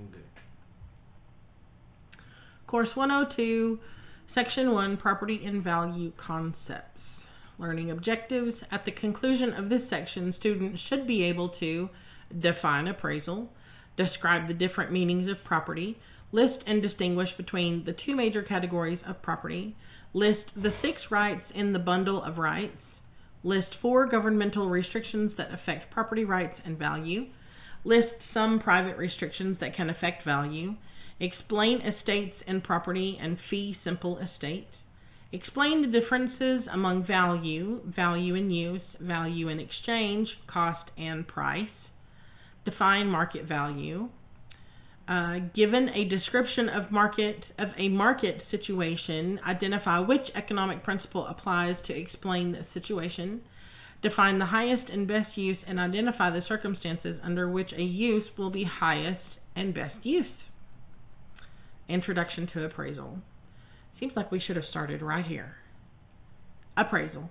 Okay. Course 102, Section 1, Property and Value Concepts. Learning objectives. At the conclusion of this section, students should be able to define appraisal, describe the different meanings of property, list and distinguish between the two major categories of property, list the 6 rights in the bundle of rights, list 4 governmental restrictions that affect property rights and value, list some private restrictions that can affect value, explain estates in property and fee simple estate, explain the differences among value, value in use, value in exchange, cost and price, define market value, given a description of a market situation, identify which economic principle applies to explain the situation, define the highest and best use, and identify the circumstances under which a use will be highest and best use. Introduction to appraisal. Seems like we should have started right here. Appraisal.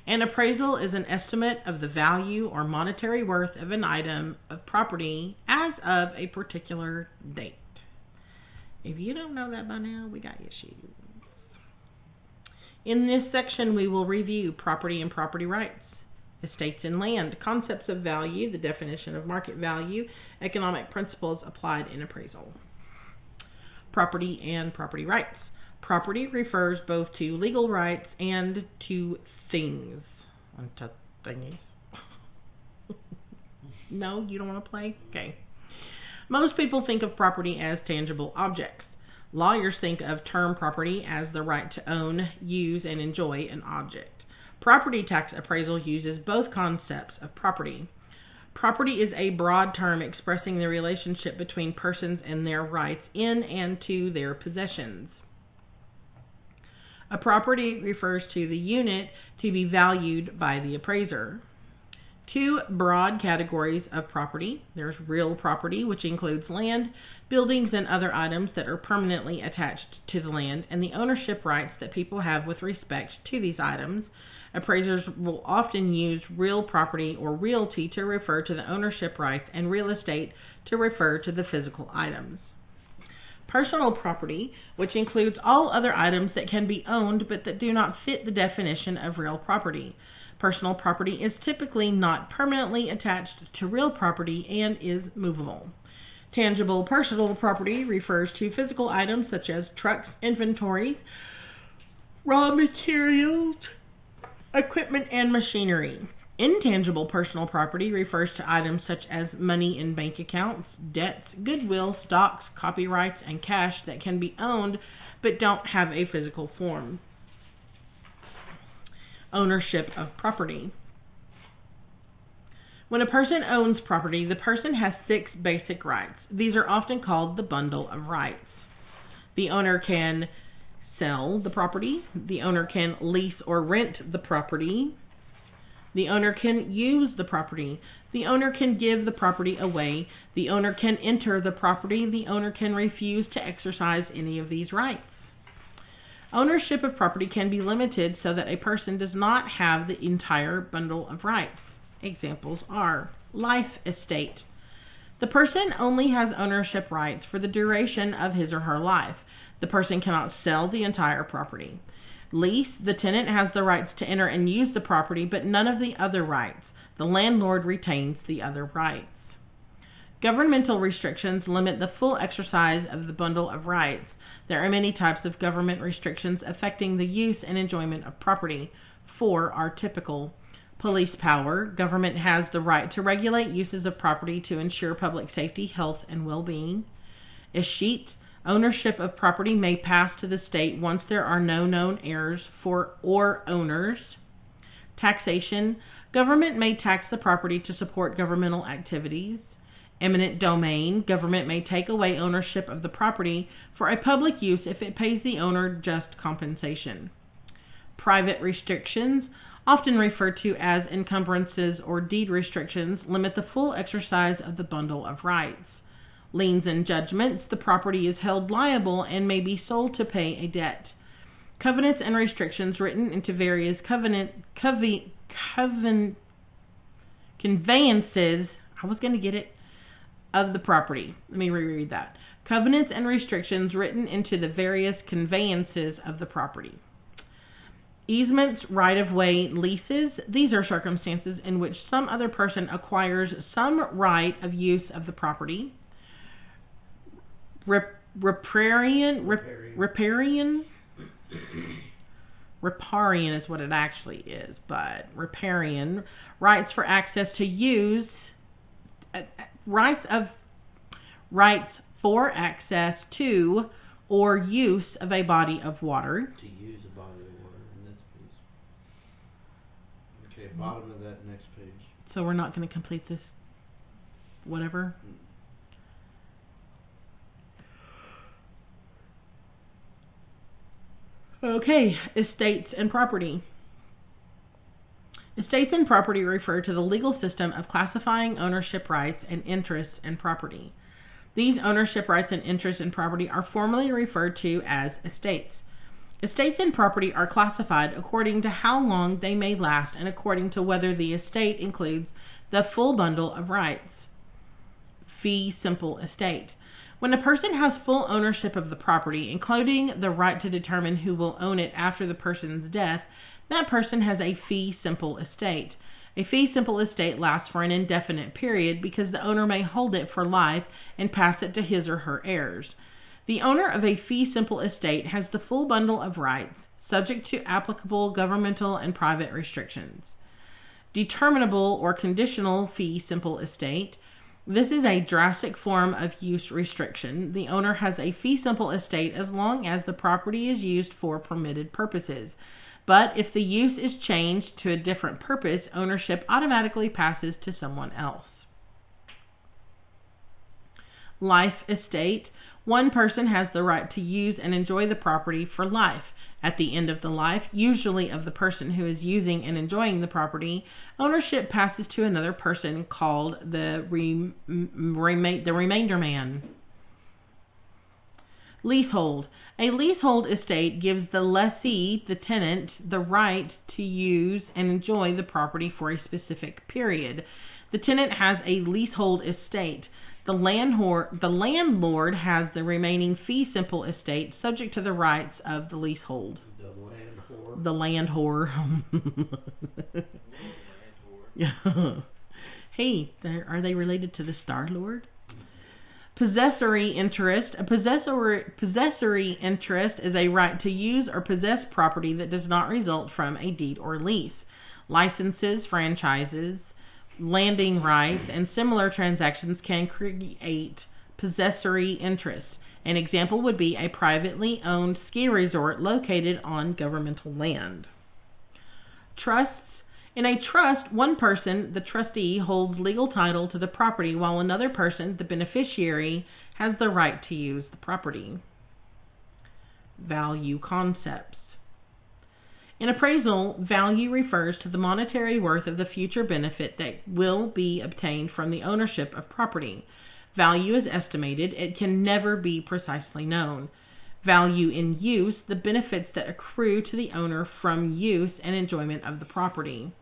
An appraisal is an estimate of the value or monetary worth of an item of property as of a particular date. If you don't know that by now, we got issues. In this section, we will review property and property rights, estates and land, concepts of value, the definition of market value, economic principles applied in appraisal. Property and property rights. Property refers both to legal rights and to things. To thingies. No, you don't want to play? Okay. Most people think of property as tangible objects. Lawyers think of term property as the right to own, use, and enjoy an object. Property tax appraisal uses both concepts of property. Property is a broad term expressing the relationship between persons and their rights in and to their possessions. A property refers to the unit to be valued by the appraiser. 2 broad categories of property. There's real property, which includes land, buildings, and other items that are permanently attached to the land, and the ownership rights that people have with respect to these items. Appraisers will often use real property or realty to refer to the ownership rights and real estate to refer to the physical items. Personal property, which includes all other items that can be owned but that do not fit the definition of real property. Personal property is typically not permanently attached to real property and is movable. Tangible personal property refers to physical items such as trucks, inventory, raw materials, equipment, and machinery. Intangible personal property refers to items such as money in bank accounts, debts, goodwill, stocks, copyrights, and cash that can be owned but don't have a physical form. Ownership of property. When a person owns property, the person has 6 basic rights. These are often called the bundle of rights. The owner can sell the property. The owner can lease or rent the property. The owner can use the property. The owner can give the property away. The owner can enter the property. The owner can refuse to exercise any of these rights. Ownership of property can be limited so that a person does not have the entire bundle of rights. Examples are life estate. The person only has ownership rights for the duration of his or her life. The person cannot sell the entire property. Lease, the tenant has the rights to enter and use the property, but none of the other rights. The landlord retains the other rights. Governmental restrictions limit the full exercise of the bundle of rights. There are many types of government restrictions affecting the use and enjoyment of property. 4 are typical. Police power. Government has the right to regulate uses of property to ensure public safety, health, and well-being. Escheat. Ownership of property may pass to the state once there are no known heirs or owners. Taxation. Government may tax the property to support governmental activities. Eminent domain. Government may take away ownership of the property for a public use if it pays the owner just compensation. Private restrictions, often referred to as encumbrances or deed restrictions, limit the full exercise of the bundle of rights. Liens and judgments, the property is held liable and may be sold to pay a debt. Covenants and restrictions written into various conveyances, of the property. Let me reread that. Covenants and restrictions written into the various conveyances of the property. Easements, right-of-way, leases. These are circumstances in which some other person acquires some right of use of the property. Riparian is what it actually is, but riparian rights for access to use rights for access to or use of a body of water. To use a body of water in this piece. Okay, bottom of that next page. So we're not going to complete this. Whatever. Okay, estates and property. Estates and property refer to the legal system of classifying ownership rights and interests in property. These ownership rights and interests in property are formally referred to as estates. Estates and property are classified according to how long they may last and according to whether the estate includes the full bundle of rights. Fee simple estate. When a person has full ownership of the property, including the right to determine who will own it after the person's death, that person has a fee simple estate. A fee simple estate lasts for an indefinite period because the owner may hold it for life and pass it to his or her heirs. The owner of a fee simple estate has the full bundle of rights, subject to applicable governmental and private restrictions. Determinable or conditional fee simple estate. This is a drastic form of use restriction. The owner has a fee simple estate as long as the property is used for permitted purposes. But if the use is changed to a different purpose, ownership automatically passes to someone else. Life estate. One person has the right to use and enjoy the property for life. At the end of the life, usually of the person who is using and enjoying the property, ownership passes to another person called the remainder man. Leasehold. A leasehold estate gives the lessee, the tenant, the right to use and enjoy the property for a specific period. The tenant has a leasehold estate. The landlord has the remaining fee simple estate subject to the rights of the leasehold. The land whore. Hey, are they related to the Star Lord? Possessory interest. A possessory interest is a right to use or possess property that does not result from a deed or lease. Licenses, franchises, landing rights, and similar transactions can create possessory interest. An example would be a privately owned ski resort located on governmental land. Trusts. In a trust, one person, the trustee, holds legal title to the property while another person, the beneficiary, has the right to use the property. Value concepts. In appraisal, value refers to the monetary worth of the future benefit that will be obtained from the ownership of property. Value is estimated. It can never be precisely known. Value in use, the benefits that accrue to the owner from use and enjoyment of the property.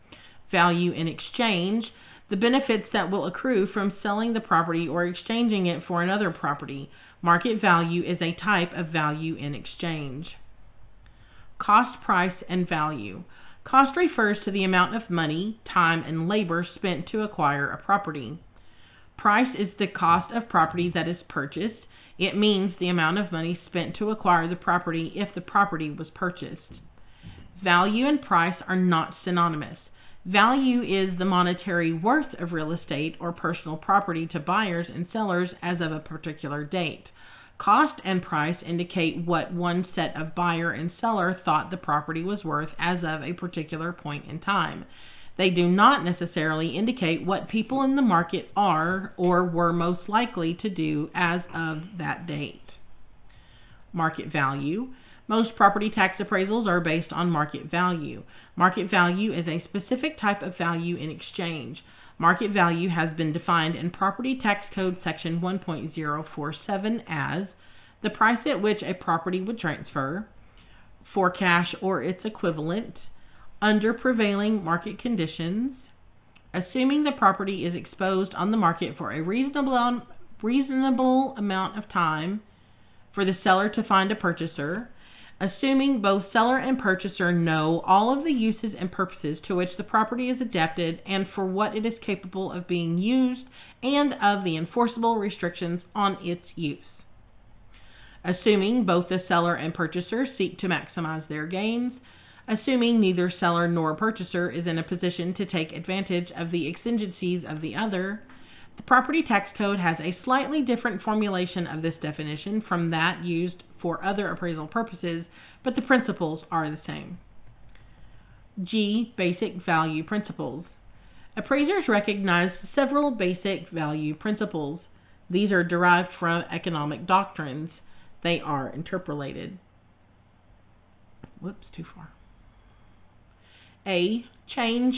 Value in exchange, the benefits that will accrue from selling the property or exchanging it for another property. Market value is a type of value in exchange. Cost, price, and value. Cost refers to the amount of money, time, and labor spent to acquire a property. Price is the cost of property that is purchased. It means the amount of money spent to acquire the property if the property was purchased. Value and price are not synonymous. Value is the monetary worth of real estate or personal property to buyers and sellers as of a particular date. Cost and price indicate what one set of buyer and seller thought the property was worth as of a particular point in time. They do not necessarily indicate what people in the market are or were most likely to do as of that date. Market value. Most property tax appraisals are based on market value. Market value is a specific type of value in exchange. Market value has been defined in Property Tax Code Section 1.047 as the price at which a property would transfer for cash or its equivalent under prevailing market conditions, assuming the property is exposed on the market for a reasonable reasonable amount of time for the seller to find a purchaser, assuming both seller and purchaser know all of the uses and purposes to which the property is adapted and for what it is capable of being used, and of the enforceable restrictions on its use. Assuming both the seller and purchaser seek to maximize their gains, assuming neither seller nor purchaser is in a position to take advantage of the exigencies of the other. The Property Tax Code has a slightly different formulation of this definition from that used for other appraisal purposes, but the principles are the same. G. Basic value principles. Appraisers recognize several basic value principles. These are derived from economic doctrines. They are interpolated. Whoops, too far. A. Change.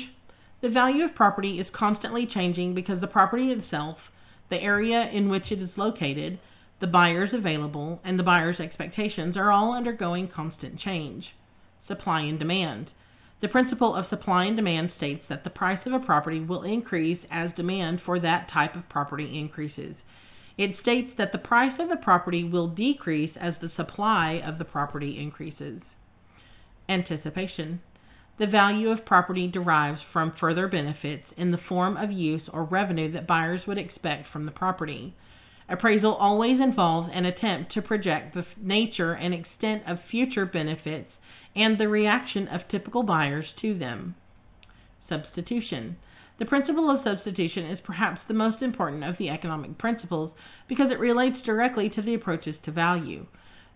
The value of property is constantly changing because the property itself, the area in which it is located, the buyers available, and the buyer's expectations are all undergoing constant change. Supply and demand. The principle of supply and demand states that the price of a property will increase as demand for that type of property increases. It states that the price of the property will decrease as the supply of the property increases. Anticipation. The value of property derives from further benefits in the form of use or revenue that buyers would expect from the property. Appraisal always involves an attempt to project the nature and extent of future benefits and the reaction of typical buyers to them. Substitution. The principle of substitution is perhaps the most important of the economic principles because it relates directly to the approaches to value.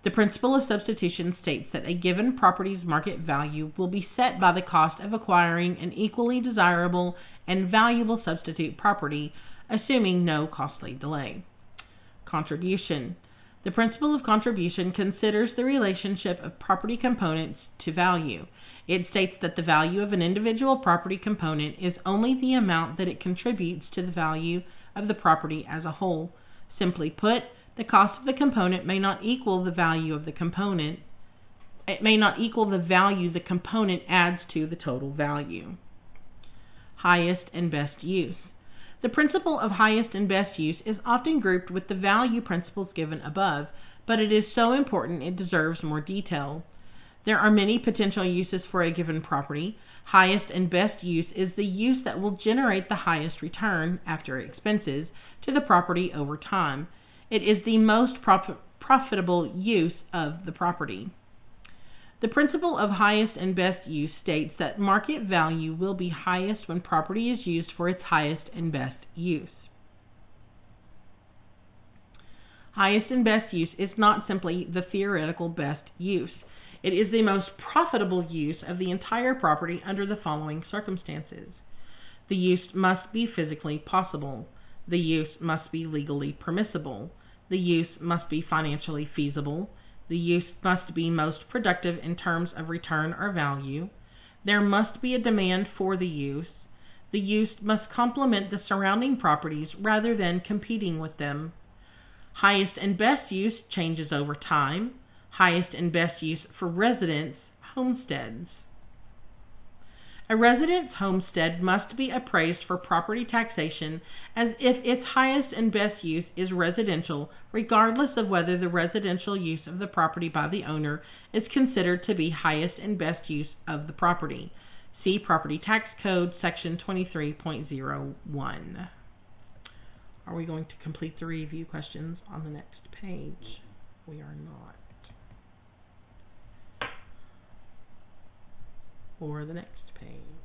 The principle of substitution states that a given property's market value will be set by the cost of acquiring an equally desirable and valuable substitute property, assuming no costly delay. Contribution. The principle of contribution considers the relationship of property components to value. It states that the value of an individual property component is only the amount that it contributes to the value of the property as a whole. Simply put, the cost of the component may not equal the value of the component. It may not equal the value the component adds to the total value. Highest and best use. The principle of highest and best use is often grouped with the value principles given above, but it is so important it deserves more detail. There are many potential uses for a given property. Highest and best use is the use that will generate the highest return, after expenses, to the property over time. It is the most profitable use of the property. The principle of highest and best use states that market value will be highest when property is used for its highest and best use. Highest and best use is not simply the theoretical best use. It is the most profitable use of the entire property under the following circumstances. The use must be physically possible. The use must be legally permissible. The use must be financially feasible. The use must be most productive in terms of return or value. There must be a demand for the use. The use must complement the surrounding properties rather than competing with them. Highest and best use changes over time. Highest and best use for residence homesteads. A residence homestead must be appraised for property taxation as if its highest and best use is residential, regardless of whether the residential use of the property by the owner is considered to be highest and best use of the property. See Property Tax Code, Section 23.01. Are we going to complete the review questions on the next page? We are not. Or the next page.